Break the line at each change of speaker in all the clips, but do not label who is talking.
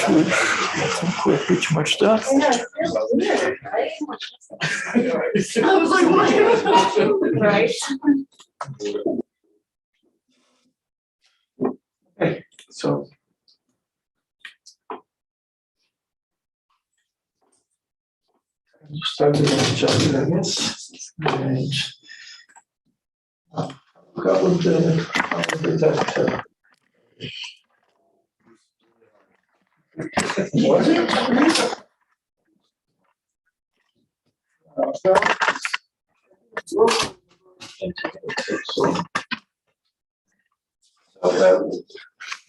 think we're pretty much done.
I was like, what? Right.
Okay, so started on the chapter, I guess, and how was the test? Was it?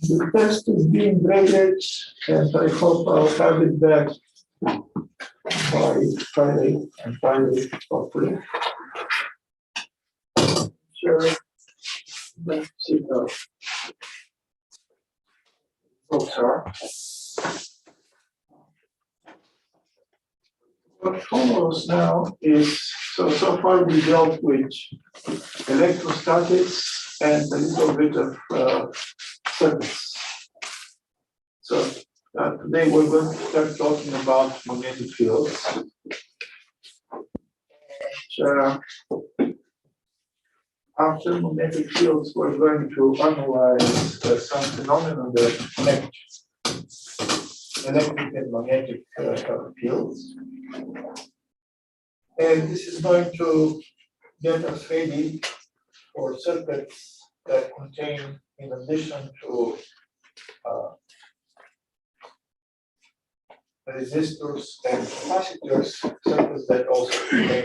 The test is being graded, and I hope I'll have it back by Friday, hopefully. Sure. Let's see the results are. What follows now is, so far we dealt with electrostatics and a little bit of circuits. So today we're going to start talking about magnetic fields. And, after magnetic fields, we're going to analyze some phenomena that connect electric and magnetic fields. And this is going to get us ready for circuits that contain, in addition to resistors and capacitors, circuits that also contain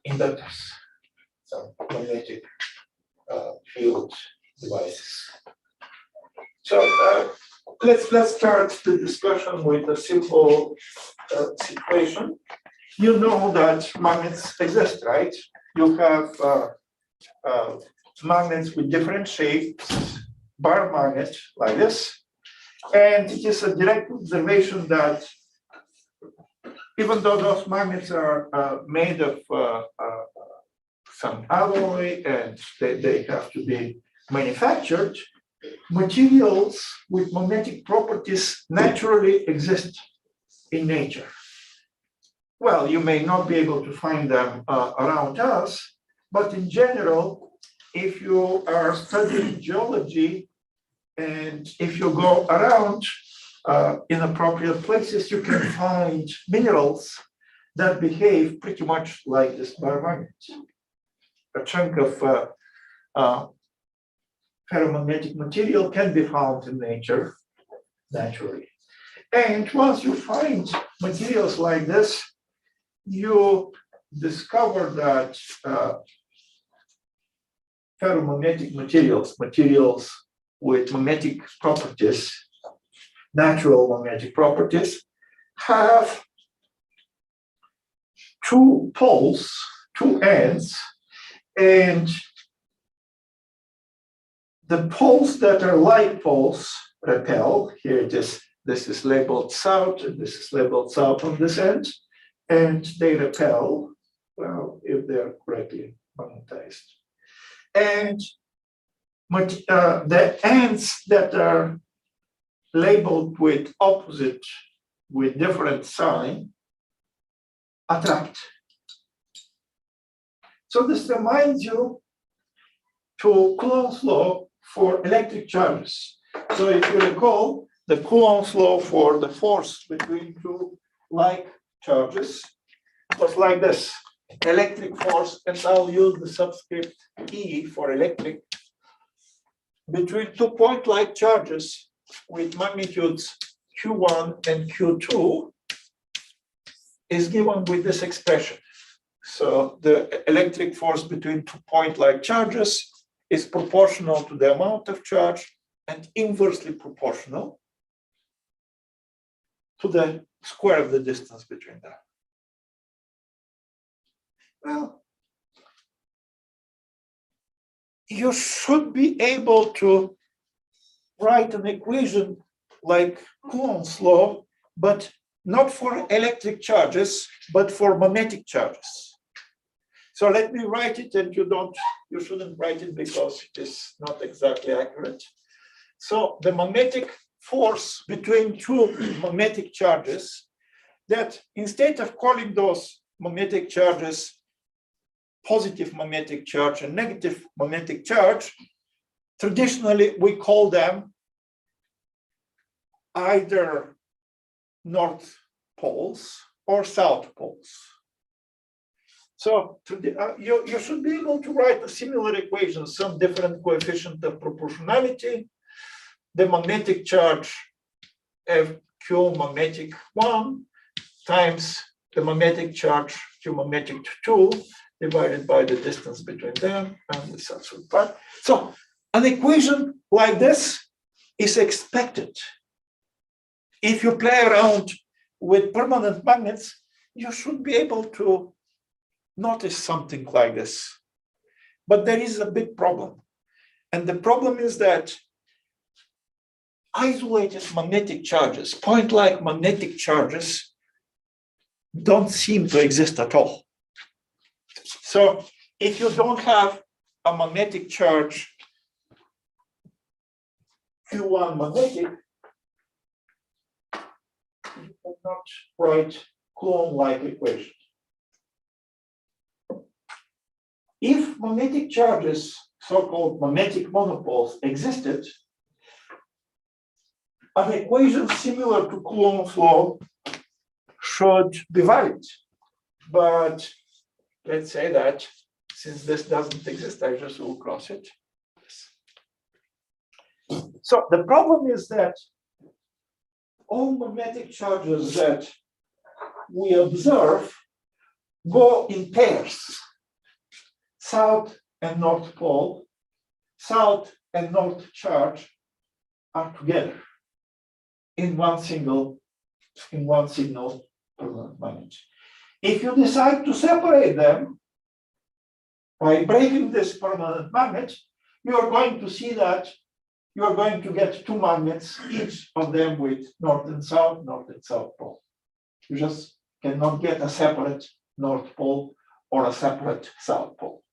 inductors, some magnetic field devices. So let's start the discussion with a simple situation. You know that magnets exist, right? You have magnets with different shapes, bar magnet like this, and it is a direct observation that even though those magnets are made of some alloy and they have to be manufactured, materials with magnetic properties naturally exist in nature. Well, you may not be able to find them around us, but in general, if you are studying geology and if you go around in appropriate places, you can find minerals that behave pretty much like this bar magnet. A chunk of ferromagnetic material can be found in nature naturally. And once you find materials like this, you discover that ferromagnetic materials with magnetic properties, natural magnetic properties, have two poles, two ends, and the poles that are like poles repel. Here it is, this is labeled south, and this is labeled south on this end, and they repel, well, if they're correctly magnetized. And the ends that are labeled with opposite, with different sign, attract. So this reminds you to Coulomb's law for electric charges. So if you recall, the Coulomb's law for the force between two like charges was like this. Electric force, and I'll use the subscript E for electric, between 2 point-like charges with magnitudes Q1 and Q2 is given with this expression. So the electric force between 2 point-like charges is proportional to the amount of charge and inversely proportional to the square of the distance between them. Well, you should be able to write an equation like Coulomb's law, but not for electric charges, but for magnetic charges. So let me write it, and you shouldn't write it because it is not exactly accurate. So the magnetic force between two magnetic charges, that instead of calling those magnetic charges positive magnetic charge and negative magnetic charge, traditionally we call them either north poles or south poles. So you should be able to write a similar equation, some different coefficient of proportionality, the magnetic charge Q magnetic 1 times the magnetic charge Q magnetic 2 divided by the distance between them and the substrate part. So an equation like this is expected. If you play around with permanent magnets, you should be able to notice something like this. But there is a big problem. And the problem is that isolated magnetic charges, point-like magnetic charges, don't seem to exist at all. So if you don't have a magnetic charge Q1 magnetic, you cannot write Coulomb-like equation. If magnetic charges, so-called magnetic monopoles, existed, an equation similar to Coulomb's law should be valid. But let's say that since this doesn't exist, I just will cross it. So the problem is that all magnetic charges that we observe go in pairs. South and north pole, south and north charge are together in one signal permanent magnet. If you decide to separate them by breaking this permanent magnet, you are going to see that you are going to get two magnets, each of them with north and south pole. You just cannot get a separate north pole or a separate south pole.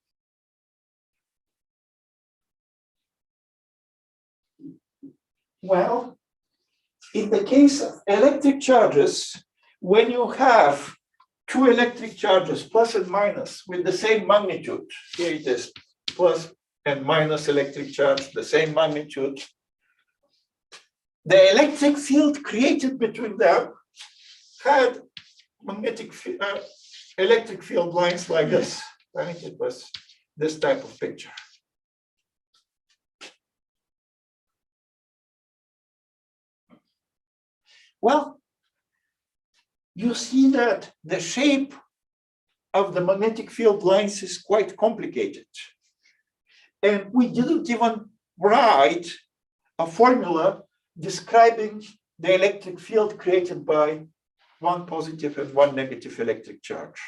Well, in the case of electric charges, when you have two electric charges, plus and minus, with the same magnitude, here it is, plus and minus electric charge, the same magnitude, the electric field created between them had electric field lines like this, right? It was this type of picture. Well, you see that the shape of the magnetic field lines is quite complicated. And we didn't even write a formula describing the electric field created by one positive and one negative electric charge,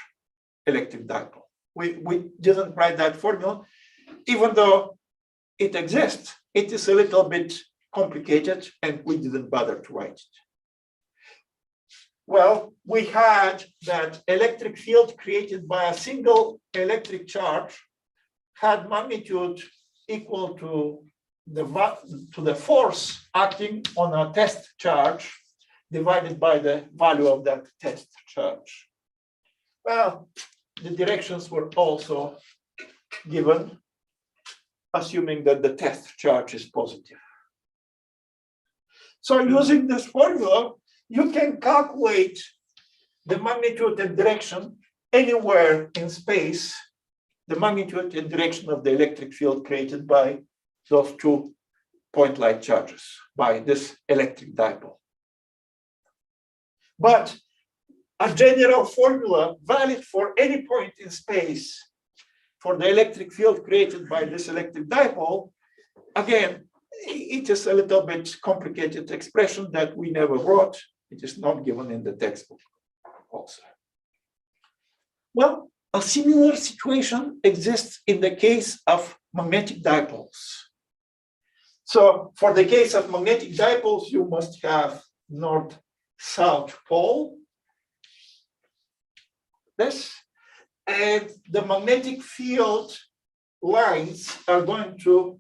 electric dipole. We didn't write that formula, even though it exists. It is a little bit complicated and we didn't bother to write it. Well, we had that electric field created by a single electric charge had magnitude equal to the force acting on a test charge divided by the value of that test charge. Well, the directions were also given, assuming that the test charge is positive. So using this formula, you can calculate the magnitude and direction anywhere in space, the magnitude and direction of the electric field created by those two point-like charges, by this electric dipole. But a general formula valid for any point in space for the electric field created by this electric dipole, again, it is a little bit complicated expression that we never wrote. It is not given in the textbook also. Well, a similar situation exists in the case of magnetic dipoles. So for the case of magnetic dipoles, you must have north-south pole, this, and the magnetic field lines are going to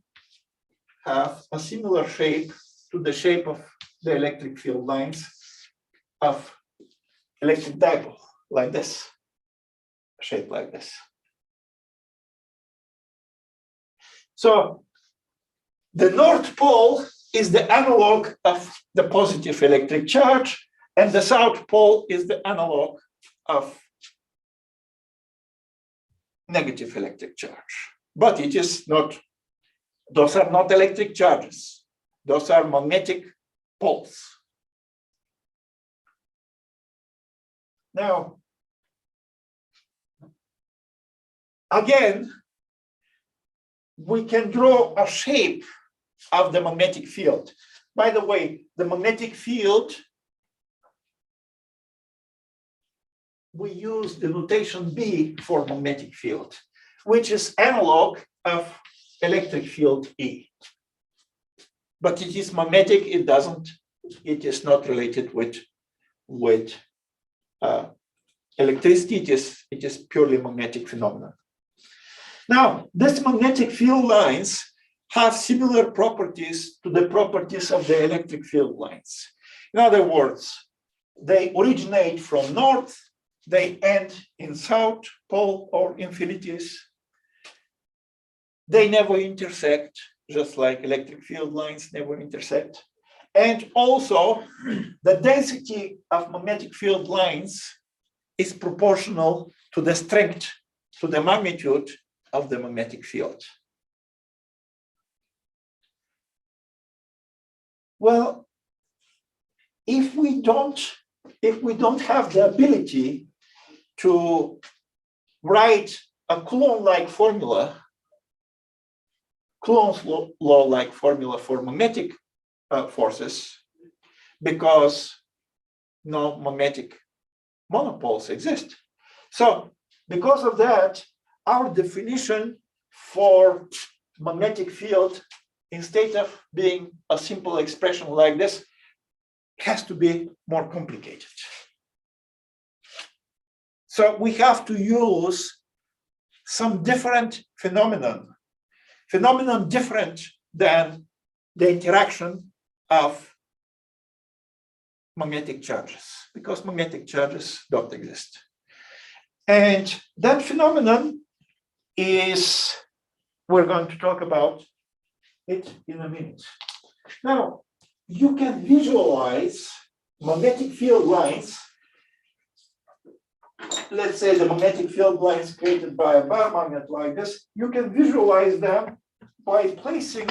have a similar shape to the shape of the electric field lines of electric dipole, like this, shaped like this. So the North Pole is the analog of the positive electric charge, and the South Pole is the analog of negative electric charge. But it is not, those are not electric charges. Those are magnetic poles. Now, again, we can draw a shape of the magnetic field. By the way, the magnetic field, we use the notation B for magnetic field, which is analog of electric field E. But it is magnetic, it is not related with electricity, it is purely magnetic phenomenon. Now, these magnetic field lines have similar properties to the properties of the electric field lines. In other words, they originate from north, they end in south pole or infinities. They never intersect, just like electric field lines never intersect. And also, the density of magnetic field lines is proportional to the strength, to the magnitude of the magnetic field. Well, if we don't have the ability to write a Coulomb-like formula, Coulomb's law-like formula for magnetic forces, because no magnetic monopoles exist. So because of that, our definition for magnetic field, instead of being a simple expression like this, has to be more complicated. So we have to use some different phenomenon different than the interaction of magnetic charges, because magnetic charges don't exist. And that phenomenon is, we're going to talk about it in a minute. Now, you can visualize magnetic field lines. Let's say the magnetic field lines created by a bar magnet like this, you can visualize them by placing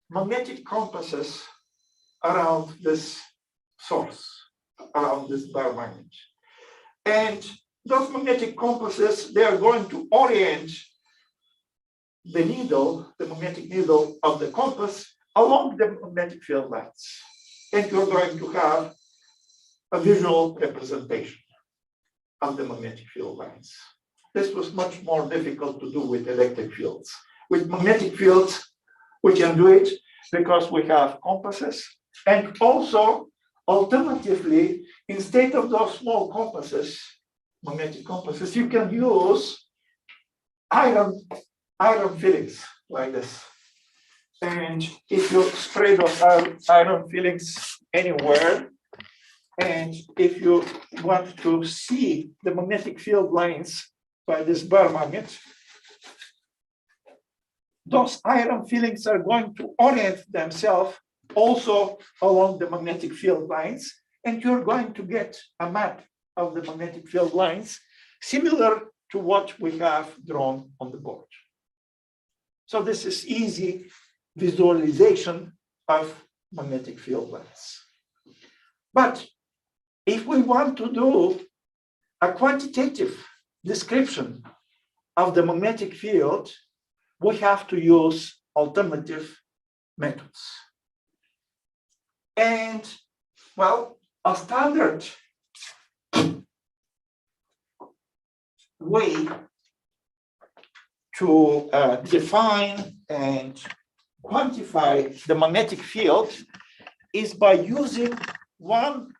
magnetic compasses around this source, around this bar magnet. And those magnetic compasses, they are going to orient the needle, the magnetic needle of the compass along the magnetic field lines. And you're going to have a visual representation of the magnetic field lines. This was much more difficult to do with electric fields. With magnetic fields, we can do it because we have compasses. And also, alternatively, instead of those small compasses, magnetic compasses, you can use iron fillings like this. And if you spray those iron fillings anywhere, and if you want to see the magnetic field lines by this bar magnet, those iron fillings are going to orient themselves also along the magnetic field lines, and you're going to get a map of the magnetic field lines similar to what we have drawn on the board. So this is easy visualization of magnetic field lines. But if we want to do a quantitative description of the magnetic field, we have to use alternative methods. And, well, a standard way to define and quantify the magnetic field is by using one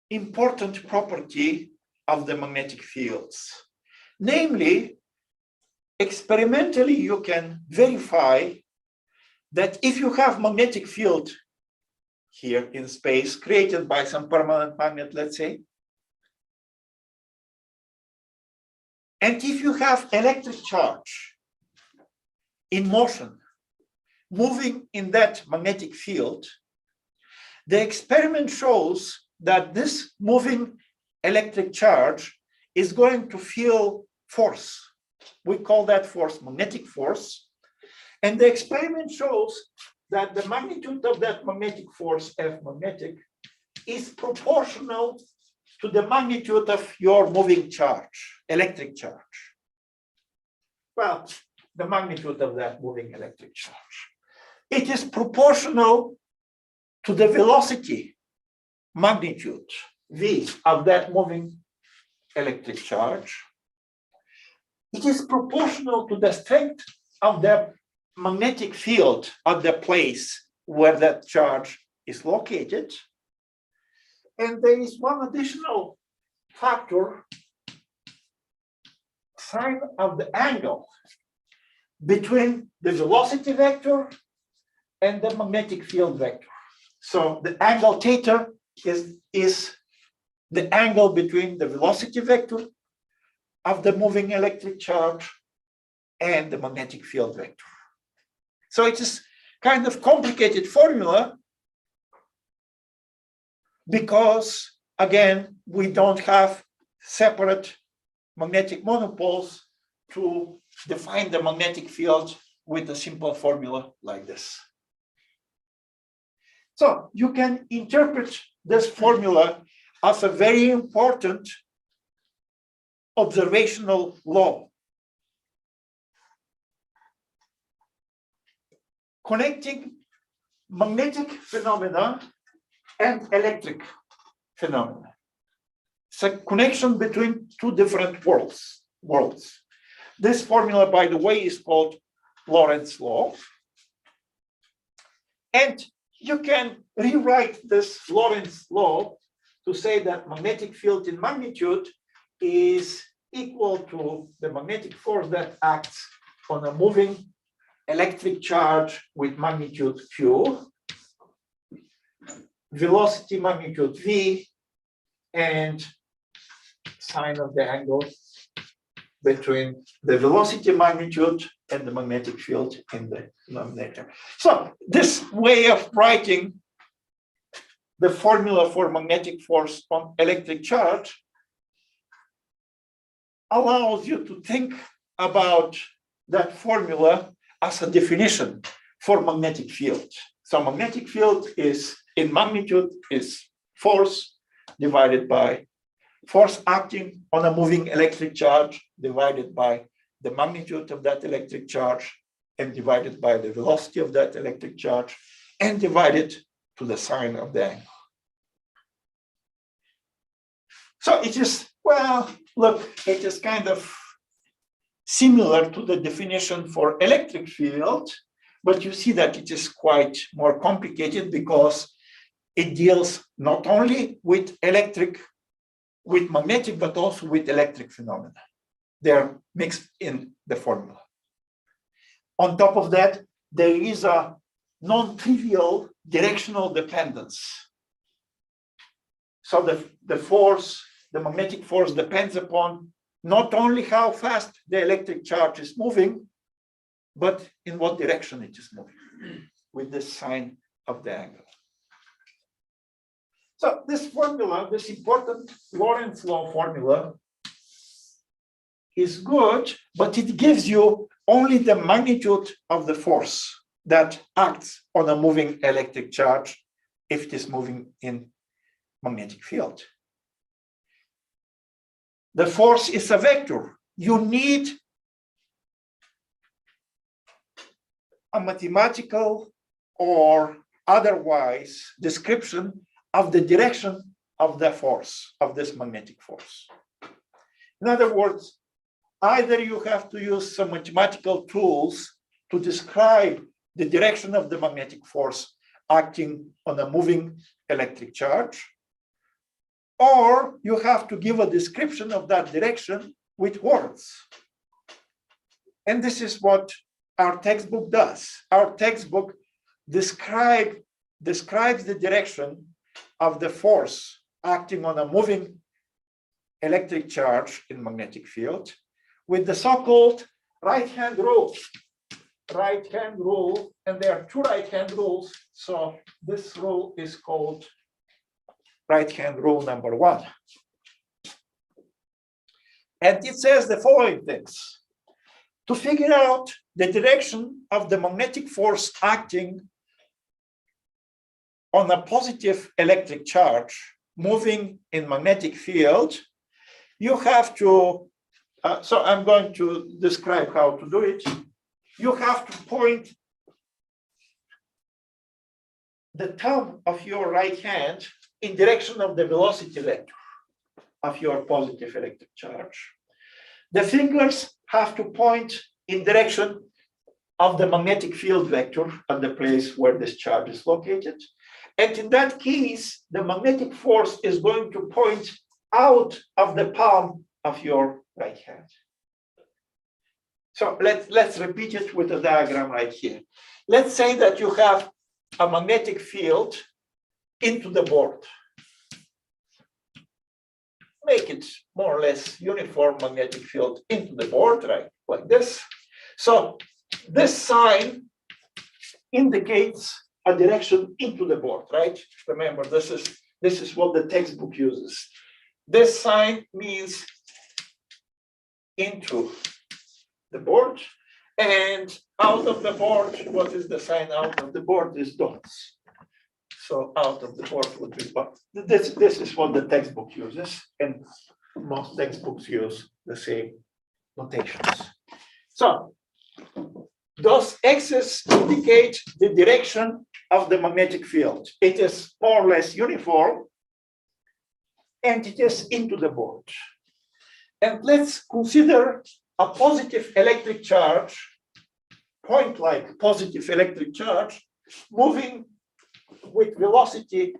important property of the magnetic fields. Namely, experimentally, you can verify that if you have magnetic field here in space created by some permanent magnet, let's say, and if you have electric charge in motion moving in that magnetic field, the experiment shows that this moving electric charge is going to feel force. We call that force magnetic force. And the experiment shows that the magnitude of that magnetic force, F magnetic, is proportional to the magnitude of your moving charge, electric charge. Well, the magnitude of that moving electric charge. It is proportional to the velocity magnitude, V, of that moving electric charge. It is proportional to the strength of the magnetic field of the place where that charge is located. And there is one additional factor, sine of the angle between the velocity vector and the magnetic field vector. So the angle theta is the angle between the velocity vector of the moving electric charge and the magnetic field vector. So it is kind of complicated formula because, again, we don't have separate magnetic monopoles to define the magnetic field with a simple formula like this. So you can interpret this formula as a very important observational law, connecting magnetic phenomena and electric phenomena. It's a connection between two different worlds. This formula, by the way, is called Lorentz law. And you can rewrite this Lorentz law to say that magnetic field in magnitude is equal to the magnetic force that acts on a moving electric charge with magnitude Q, velocity magnitude V, and sine of the angle between the velocity magnitude and the magnetic field in the denominator. So this way of writing the formula for magnetic force on electric charge allows you to think about that formula as a definition for magnetic field. So magnetic field is in magnitude is force divided by force acting on a moving electric charge divided by the magnitude of that electric charge and divided by the velocity of that electric charge and divided to the sine of the angle. So it is, well, look, it is kind of similar to the definition for electric field, but you see that it is quite more complicated because it deals not only with magnetic, but also with electric phenomena. They're mixed in the formula. On top of that, there is a non-trivial directional dependence. So the force, the magnetic force depends upon not only how fast the electric charge is moving, but in what direction it is moving with the sine of the angle. So this formula, this important Lorentz law formula is good, but it gives you only the magnitude of the force that acts on a moving electric charge if it is moving in magnetic field. The force is a vector. You need a mathematical or otherwise description of the direction of the force, of this magnetic force. In other words, either you have to use some mathematical tools to describe the direction of the magnetic force acting on a moving electric charge, or you have to give a description of that direction with words. And this is what our textbook does. Our textbook describes the direction of the force acting on a moving electric charge in magnetic field with the so-called right-hand rule. Right-hand rule, and there are two right-hand rules. So this rule is called right-hand rule number 1. And it says the following things. To figure out the direction of the magnetic force acting on a positive electric charge moving in magnetic field, you have to, so I'm going to describe how to do it. You have to point the thumb of your right hand in direction of the velocity vector of your positive electric charge. The fingers have to point in direction of the magnetic field vector at the place where this charge is located. And in that case, the magnetic force is going to point out of the palm of your right hand. So let's repeat it with a diagram right here. Let's say that you have a magnetic field into the board. Make it more or less uniform magnetic field into the board, right? Like this. So this sign indicates a direction into the board, right? Remember, this is what the textbook uses. This sign means into the board, and out of the board, what is the sign out of the board is dots. So out of the board would be dots. This is what the textbook uses, and most textbooks use the same notations. So those X's indicate the direction of the magnetic field. It is more or less uniform, and it is into the board. And let's consider a positive electric charge, point-like positive electric charge, moving with velocity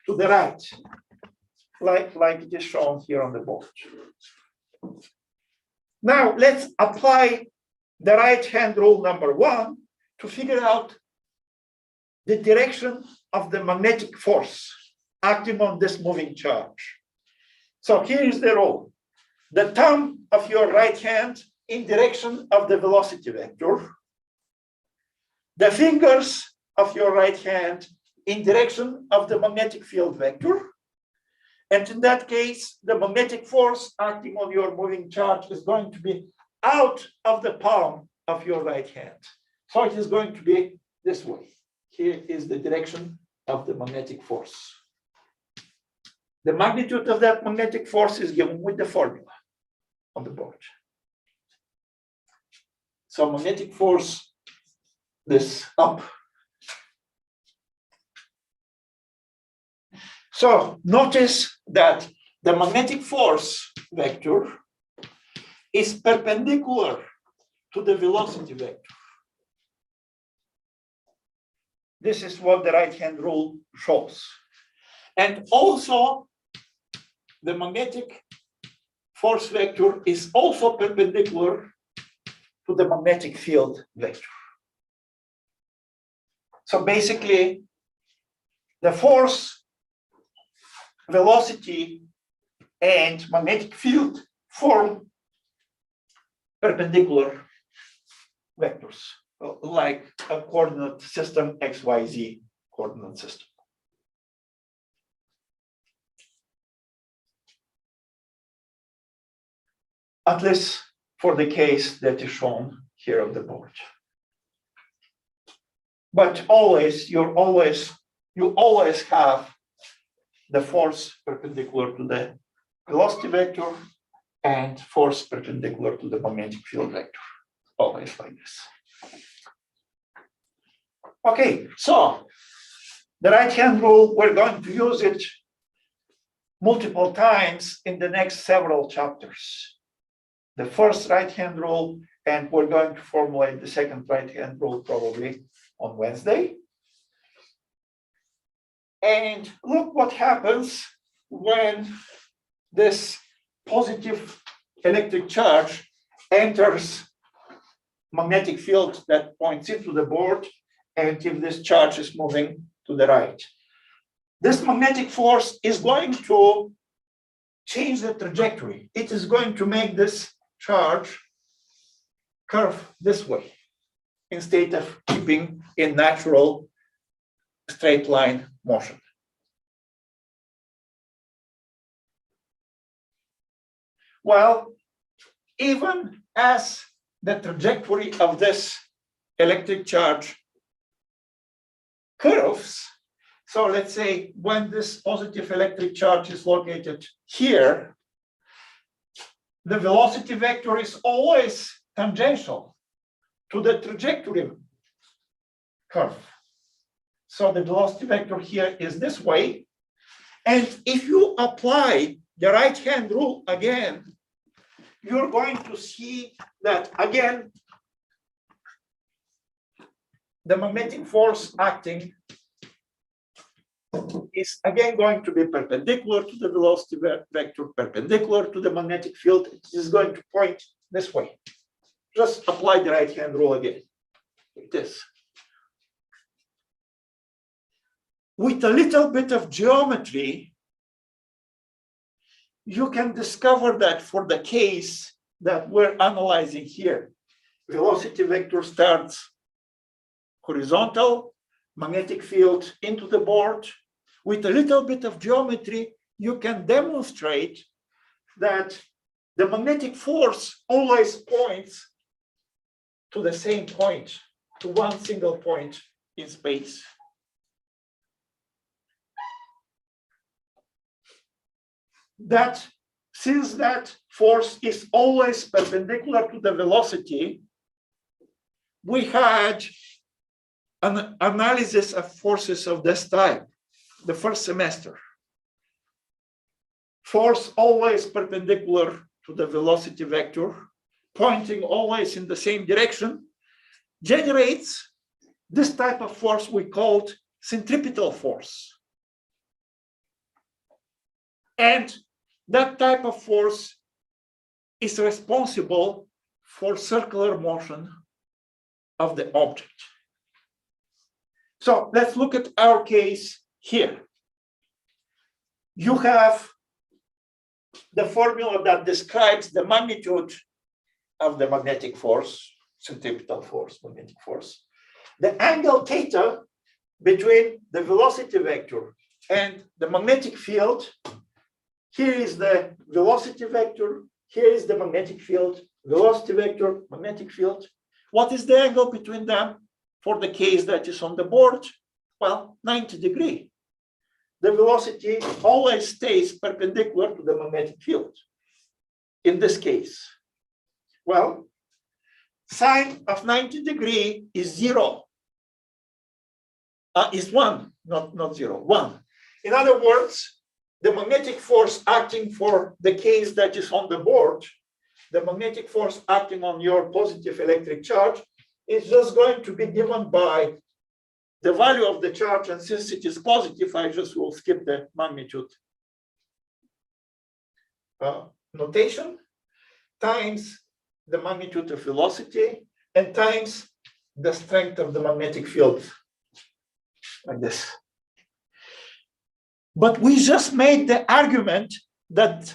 to the right, like it is shown here on the board. Now let's apply the right-hand rule number 1 to figure out the direction of the magnetic force acting on this moving charge. So here is the rule. The thumb of your right hand in direction of the velocity vector. The fingers of your right hand in direction of the magnetic field vector. And in that case, the magnetic force acting on your moving charge is going to be out of the palm of your right hand. So it is going to be this way. Here is the direction of the magnetic force. The magnitude of that magnetic force is given with the formula on the board. So magnetic force, this up. So notice that the magnetic force vector is perpendicular to the velocity vector. This is what the right-hand rule shows. And also, the magnetic force vector is also perpendicular to the magnetic field vector. So basically, the force, velocity, and magnetic field form perpendicular vectors, like a coordinate system, XYZ coordinate system. At least for the case that is shown here on the board. But always, you always have the force perpendicular to the velocity vector and force perpendicular to the magnetic field vector. Always like this. Okay, so the right-hand rule, we're going to use it multiple times in the next several chapters. The first right-hand rule, and we're going to formulate the second right-hand rule probably on Wednesday. And look what happens when this positive electric charge enters magnetic field that points into the board and if this charge is moving to the right. This magnetic force is going to change the trajectory. It is going to make this charge curve this way instead of keeping in natural straight line motion. Well, even as the trajectory of this electric charge curves, so let's say when this positive electric charge is located here, the velocity vector is always tangential to the trajectory curve. So the velocity vector here is this way. And if you apply the right-hand rule again, you're going to see that again, the magnetic force acting is again going to be perpendicular to the velocity vector, perpendicular to the magnetic field. It is going to point this way. Just apply the right-hand rule again, like this. With a little bit of geometry, you can discover that for the case that we're analyzing here, velocity vector starts horizontal, magnetic field into the board. With a little bit of geometry, you can demonstrate that the magnetic force always points to the same point, to one single point in space. That since that force is always perpendicular to the velocity, we had an analysis of forces of this type, the first semester. Force always perpendicular to the velocity vector, pointing always in the same direction, generates this type of force we called centripetal force. And that type of force is responsible for circular motion of the object. So let's look at our case here. You have the formula that describes the magnitude of the magnetic force, centripetal force, magnetic force. The angle theta between the velocity vector and the magnetic field. Here is the velocity vector, here is the magnetic field, velocity vector, magnetic field. What is the angle between them for the case that is on the board? Well, 90 degrees. The velocity always stays perpendicular to the magnetic field. In this case, well, sine of 90 degrees is 0. Is 1, not 0, 1. In other words, the magnetic force acting for the case that is on the board, the magnetic force acting on your positive electric charge is just going to be given by the value of the charge, and since it is positive, I just will skip the magnitude notation, times the magnitude of velocity, and times the strength of the magnetic field, like this. But we just made the argument that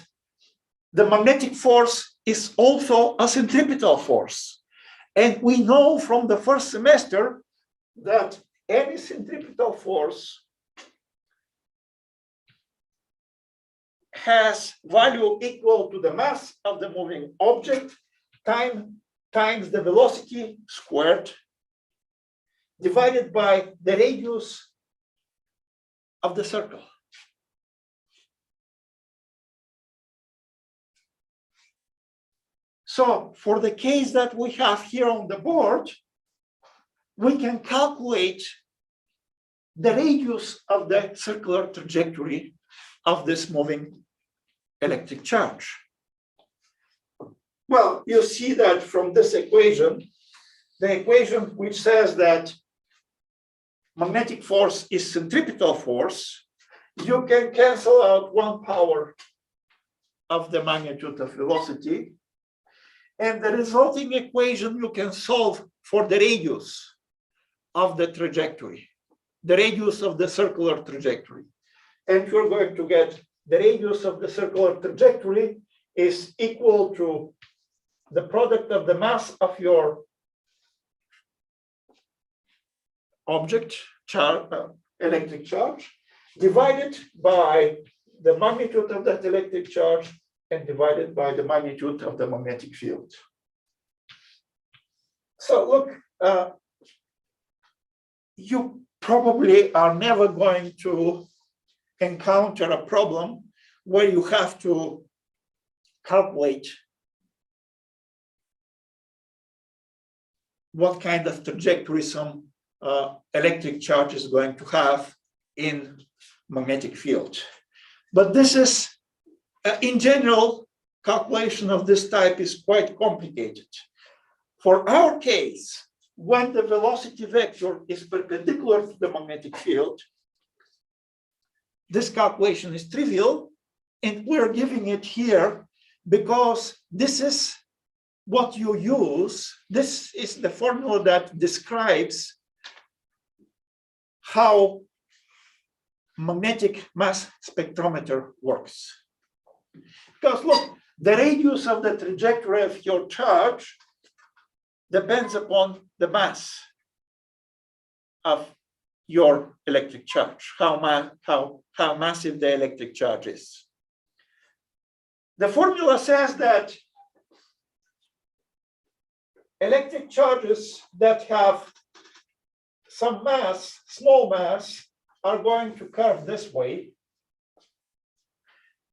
the magnetic force is also a centripetal force. And we know from the first semester that any centripetal force has value equal to the mass of the moving object times the velocity squared divided by the radius of the circle. So for the case that we have here on the board, we can calculate the radius of the circular trajectory of this moving electric charge. Well, you see that from this equation, the equation which says that magnetic force is centripetal force, you can cancel out 1 power of the magnitude of velocity. And the resulting equation you can solve for the radius of the trajectory, the radius of the circular trajectory. And you're going to get the radius of the circular trajectory is equal to the product of the mass of your object, electric charge, divided by the magnitude of that electric charge and divided by the magnitude of the magnetic field. So look, you probably are never going to encounter a problem where you have to calculate what kind of trajectory some electric charge is going to have in magnetic field. But this is, in general, calculation of this type is quite complicated. For our case, when the velocity vector is perpendicular to the magnetic field, this calculation is trivial, and we're giving it here because this is what you use. This is the formula that describes how magnetic mass spectrometer works. Because look, the radius of the trajectory of your charge depends upon the mass of your electric charge, how massive the electric charge is. The formula says that electric charges that have some mass, small mass, are going to curve this way.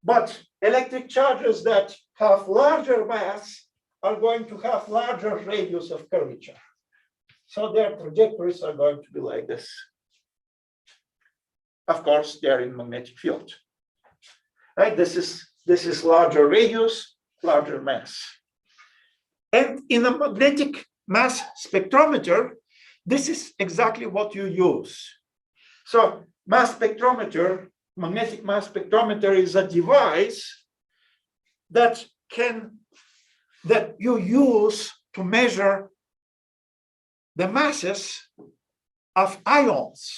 But electric charges that have larger mass are going to have larger radius of curvature. So their trajectories are going to be like this. Of course, they're in magnetic field. Right? This is larger radius, larger mass. And in a magnetic mass spectrometer, this is exactly what you use. So mass spectrometer, magnetic mass spectrometer is a device that you use to measure the masses of ions.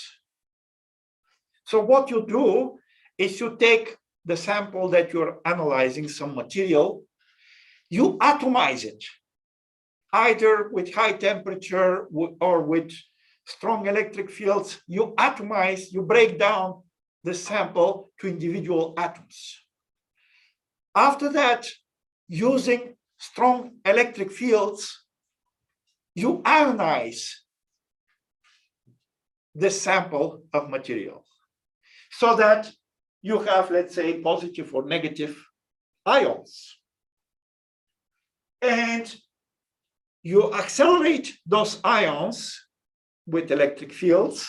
So what you do is you take the sample that you're analyzing, some material, you atomize it, either with high temperature or with strong electric fields. You atomize, you break down the sample to individual atoms. After that, using strong electric fields, you ionize this sample of material so that you have, let's say, positive or negative ions. And you accelerate those ions with electric fields,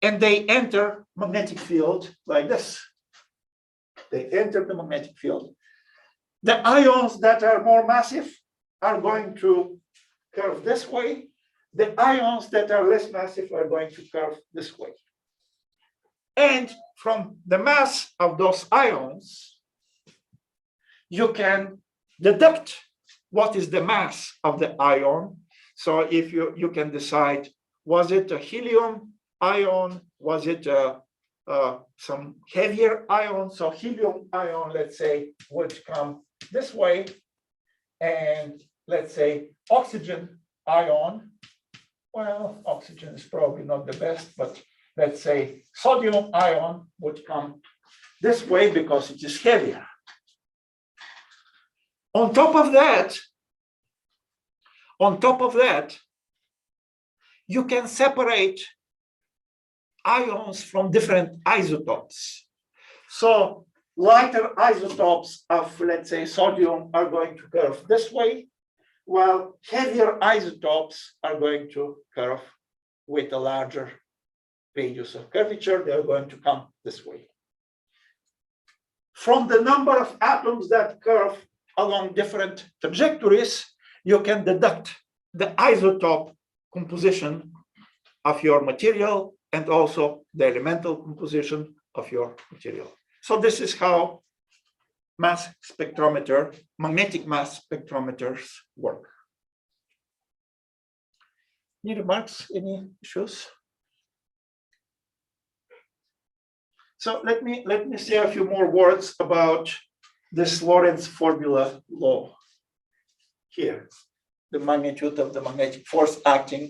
and they enter magnetic field like this. They enter the magnetic field. The ions that are more massive are going to curve this way. The ions that are less massive are going to curve this way. And from the mass of those ions, you can deduct what is the mass of the ion. So if you can decide, was it a helium ion? Was it some heavier ion? So helium ion, let's say, would come this way. And let's say oxygen ion, well, oxygen is probably not the best, but let's say sodium ion would come this way because it is heavier. On top of that, you can separate ions from different isotopes. So lighter isotopes of, let's say, sodium are going to curve this way, while heavier isotopes are going to curve with a larger radius of curvature. They're going to come this way. From the number of atoms that curve along different trajectories, you can deduct the isotope composition of your material and also the elemental composition of your material. So this is how mass spectrometer, magnetic mass spectrometers work. Any remarks, any issues? So let me say a few more words about this Lorentz formula law here, the magnitude of the magnetic force acting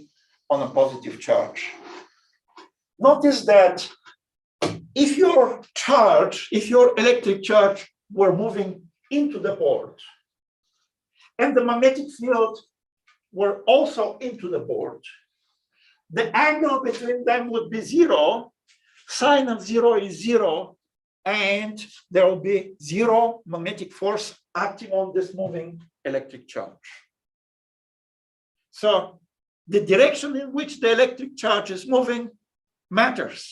on a positive charge. Notice that if your electric charge were moving into the board and the magnetic field were also into the board, the angle between them would be zero. Sine of zero is zero, and there will be zero magnetic force acting on this moving electric charge. So the direction in which the electric charge is moving matters.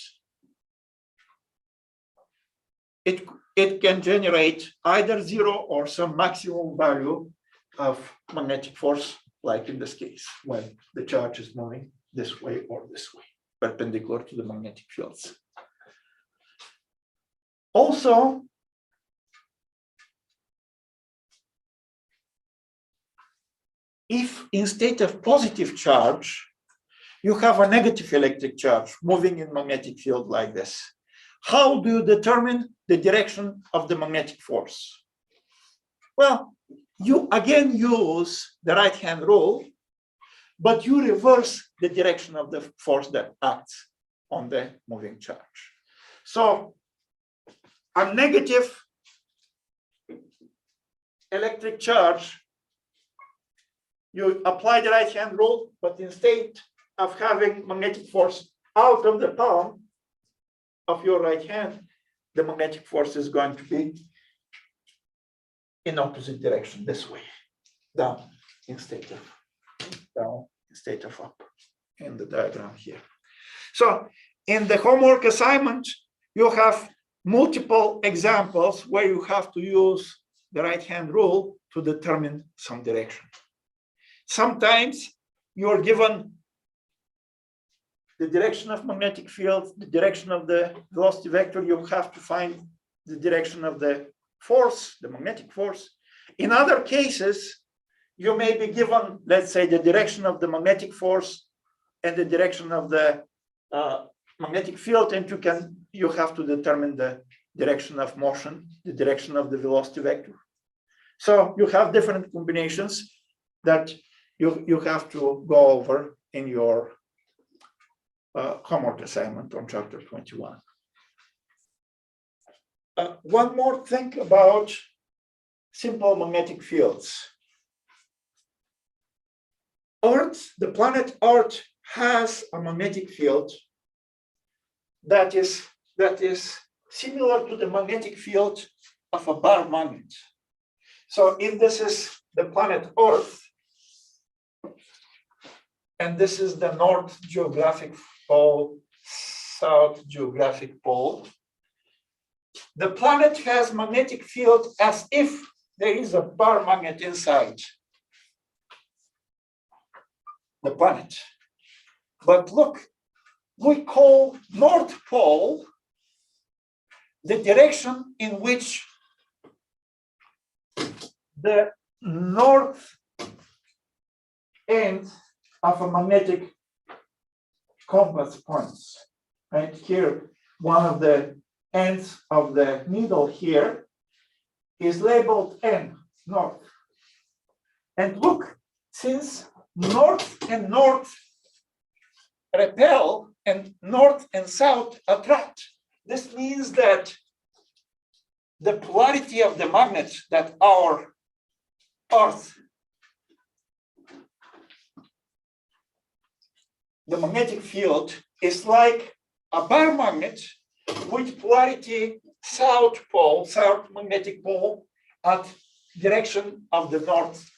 It can generate either zero or some maximum value of magnetic force, like in this case, when the charge is moving this way or this way, perpendicular to the magnetic fields. Also, if instead of positive charge, you have a negative electric charge moving in magnetic field like this, how do you determine the direction of the magnetic force? Well, you again use the right-hand rule, but you reverse the direction of the force that acts on the moving charge. So a negative electric charge, you apply the right-hand rule, but instead of having magnetic force out of the palm of your right hand, the magnetic force is going to be in opposite direction, this way, down instead of up in the diagram here. So in the homework assignment, you have multiple examples where you have to use the right-hand rule to determine some direction. Sometimes you're given the direction of magnetic field, the direction of the velocity vector, you have to find the direction of the force, the magnetic force. In other cases, you may be given, let's say, the direction of the magnetic force and the direction of the magnetic field, and you have to determine the direction of motion, the direction of the velocity vector. So you have different combinations that you have to go over in your homework assignment on chapter 21. One more thing about simple magnetic fields. Earth, the planet Earth, has a magnetic field that is similar to the magnetic field of a bar magnet. So if this is the planet Earth, and this is the North geographic pole, South geographic pole, the planet has magnetic field as if there is a bar magnet inside the planet. But look, we call North Pole the direction in which the north end of a magnetic compass points. Right here, one of the ends of the needle here is labeled N, north. And look, since north and north repel and north and south attract, this means that the polarity of the magnets that our Earth, the magnetic field, is like a bar magnet with polarity south pole, south magnetic pole, at direction of the north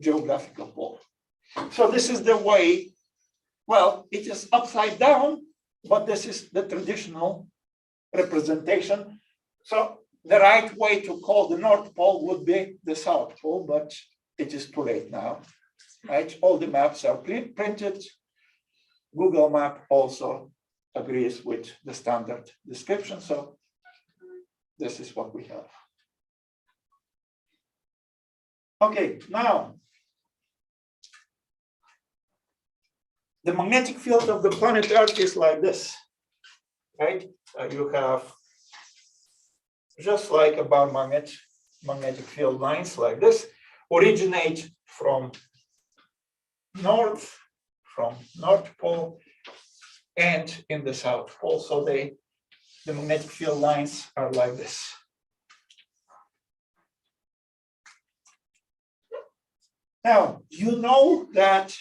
geographical pole. So this is the way, well, it is upside down, but this is the traditional representation. So the right way to call the North Pole would be the South Pole, but it is too late now, right? All the maps are printed. Google Map also agrees with the standard description. So this is what we have. Okay, now the magnetic field of the planet Earth is like this, right? You have just like a bar magnet, magnetic field lines like this originate from North Pole and in the South Pole. So the magnetic field lines are like this. Now, you know that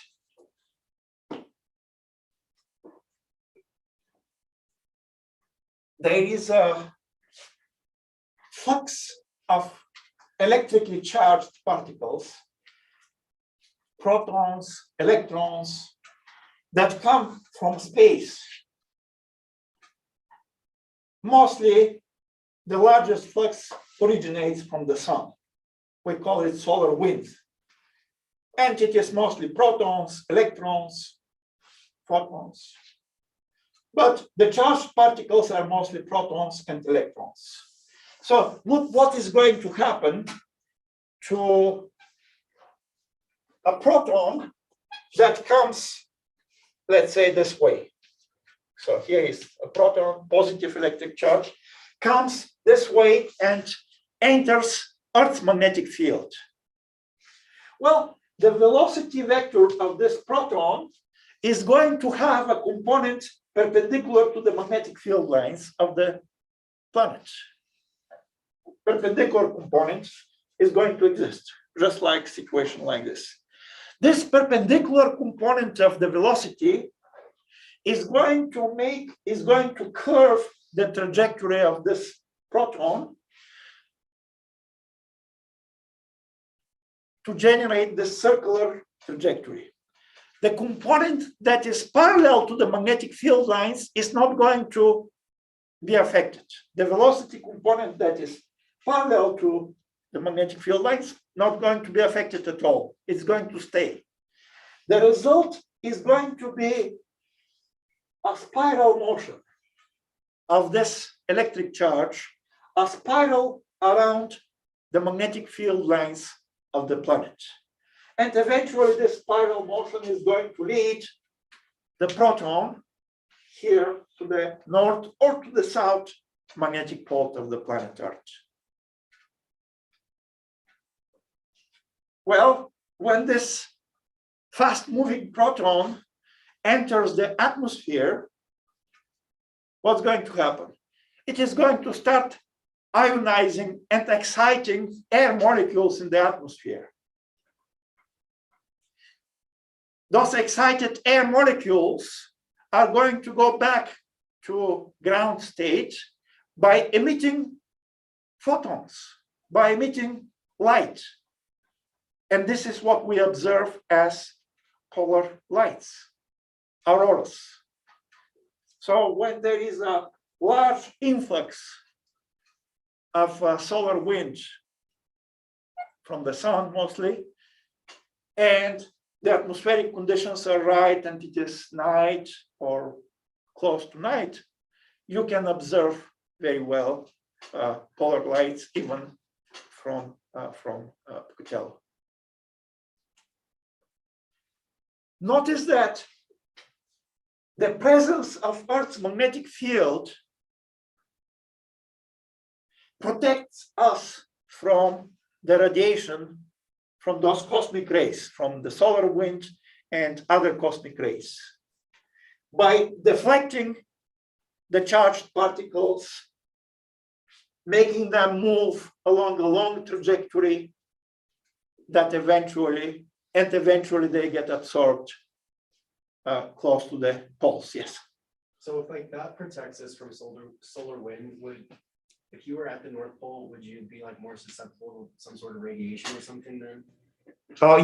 there is a flux of electrically charged particles, protons, electrons, that come from space. Mostly, the largest flux originates from the sun. We call it solar wind. And it is mostly protons, electrons, photons. But the charged particles are mostly protons and electrons. So look what is going to happen to a proton that comes, let's say, this way. So here is a proton, positive electric charge, comes this way and enters Earth's magnetic field. Well, the velocity vector of this proton is going to have a component perpendicular to the magnetic field lines of the planet. Perpendicular component is going to exist, just like situation like this. This perpendicular component of the velocity is going to curve the trajectory of this proton to generate this circular trajectory. The component that is parallel to the magnetic field lines is not going to be affected. The velocity component that is parallel to the magnetic field lines not going to be affected at all. It's going to stay. The result is going to be a spiral motion of this electric charge, a spiral around the magnetic field lines of the planet. And eventually this spiral motion is going to lead the proton here to the north or to the south magnetic pole of the planet Earth. Well, when this fast-moving proton enters the atmosphere, what's going to happen? It is going to start ionizing and exciting air molecules in the atmosphere. Those excited air molecules are going to go back to ground state by emitting photons, by emitting light. And this is what we observe as polar lights, auroras. So when there is a large influx of solar wind from the sun mostly, and the atmospheric conditions are right and it is night or close to night, you can observe very well polar lights even from Pocatello. Notice that the presence of Earth's magnetic field protects us from the radiation from those cosmic rays, from the solar wind and other cosmic rays, by deflecting the charged particles, making them move along a long trajectory that eventually they get absorbed close to the poles. Yes.
So if like that protects us from solar wind, if you were at the North Pole, would you be like more susceptible to some sort of radiation or something then?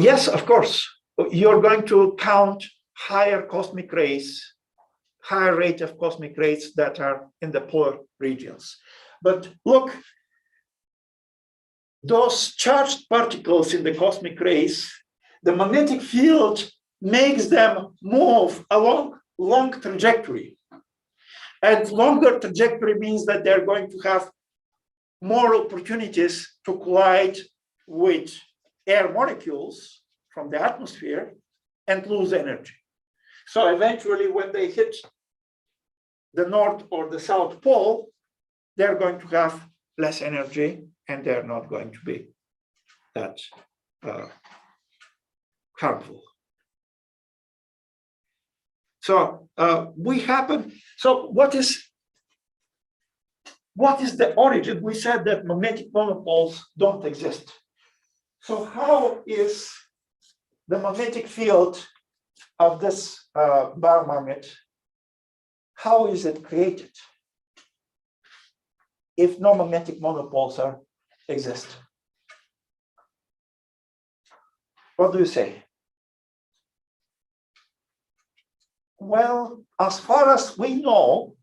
Yes, of course. You're going to count higher cosmic rays, higher rate of cosmic rays that are in the polar regions. But look, those charged particles in the cosmic rays, the magnetic field makes them move along long trajectory. And longer trajectory means that they're going to have more opportunities to collide with air molecules from the atmosphere and lose energy. So eventually, when they hit the North or the South Pole, they're going to have less energy and they're not going to be that harmful. So so what is the origin? We said that magnetic monopoles don't exist. So how is the magnetic field of this bar magnet, how is it created if no magnetic monopoles exist? What do you say? Well, as far as we know,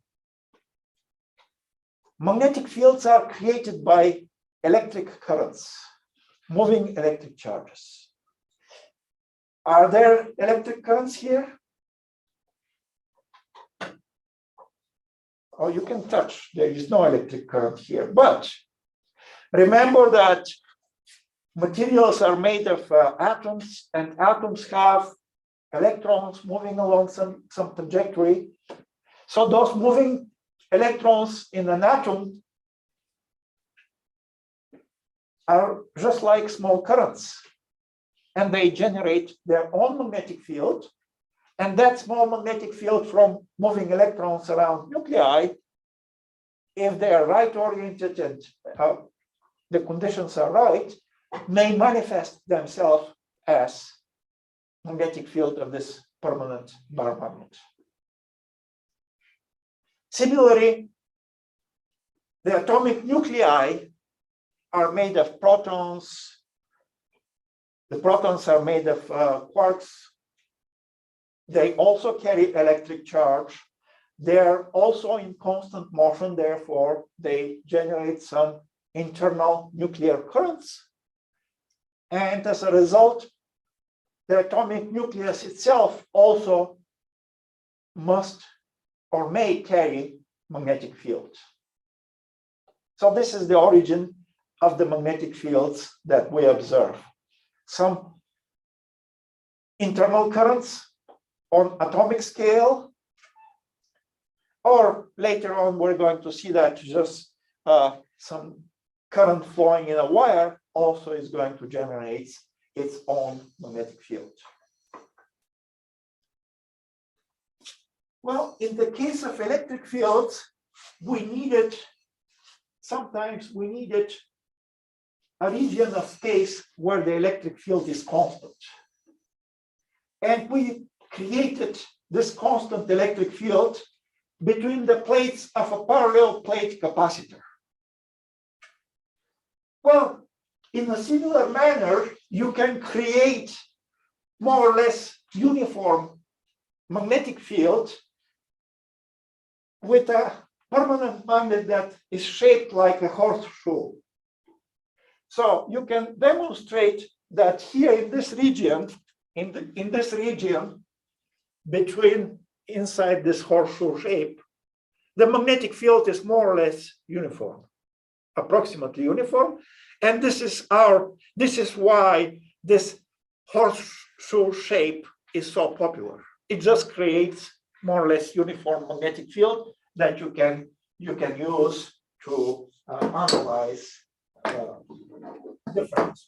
magnetic fields are created by electric currents, moving electric charges. Are there electric currents here? Oh, you can touch, there is no electric current here. But remember that materials are made of atoms, and atoms have electrons moving along some trajectory. So those moving electrons in an atom are just like small currents, and they generate their own magnetic field. And that small magnetic field from moving electrons around nuclei, if they are right oriented and the conditions are right, may manifest themselves as magnetic field of this permanent bar magnet. Similarly, the atomic nuclei are made of protons. The protons are made of quarks. They also carry electric charge. They're also in constant motion, therefore they generate some internal nuclear currents. And as a result, the atomic nucleus itself also must or may carry magnetic fields. So this is the origin of the magnetic fields that we observe. Some internal currents on atomic scale, or later on we're going to see that just some current flowing in a wire also is going to generate its own magnetic field. Well, in the case of electric fields, sometimes we needed a region of space where the electric field is constant. And we created this constant electric field between the plates of a parallel plate capacitor. Well, in a similar manner, you can create more or less uniform magnetic field with a permanent magnet that is shaped like a horseshoe. So you can demonstrate that here in this region, in this region between inside this horseshoe shape, the magnetic field is more or less uniform, approximately uniform. And this is why this horseshoe shape is so popular. It just creates more or less uniform magnetic field that you can use to analyze different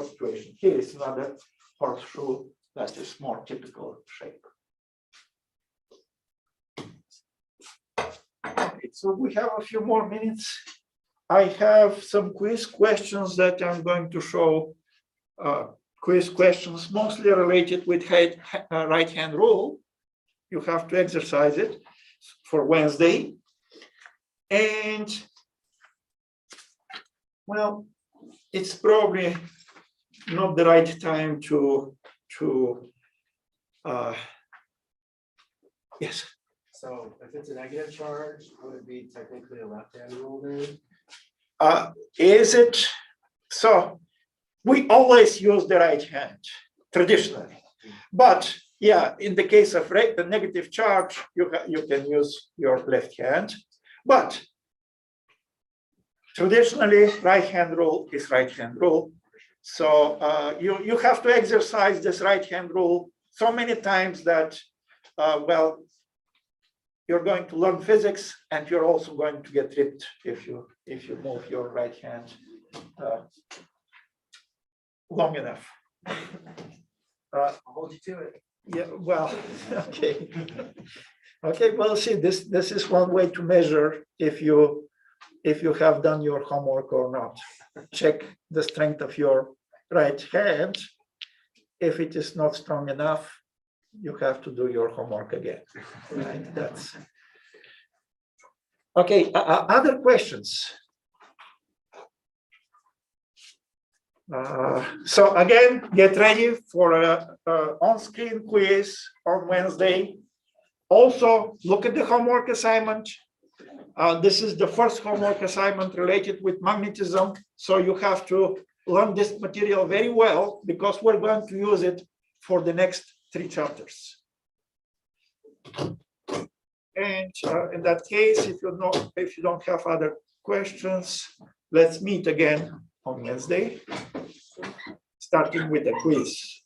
situations. Here is another horseshoe that is more typical shape. Okay, so we have a few more minutes. I have some quiz questions that I'm going to show. Quiz questions mostly related with right-hand rule. You have to exercise it for Wednesday. And well, it's probably not the right time to yes.
So if it's a negative charge, would it be technically a left-hand rule then?
Is it? So we always use the right hand traditionally, but yeah, in the case of the negative charge, you can use your left hand, but traditionally right hand rule is right hand rule. So you have to exercise this right-hand rule so many times that, well, you're going to learn physics and you're also going to get tripped if you move your right hand long enough.
I'll hold you to it.
Yeah, well, okay. Okay, well, see, this is one way to measure if you have done your homework or not. Check the strength of your right hand. If it is not strong enough, you have to do your homework again. Right? That's okay. Other questions? So again, get ready for a on-screen quiz on Wednesday. Also, look at the homework assignment. This is the first homework assignment related with magnetism. So you have to learn this material very well because we're going to use it for the next 3 chapters. And in that case, if you don't have other questions, let's meet again on Wednesday, starting with a quiz.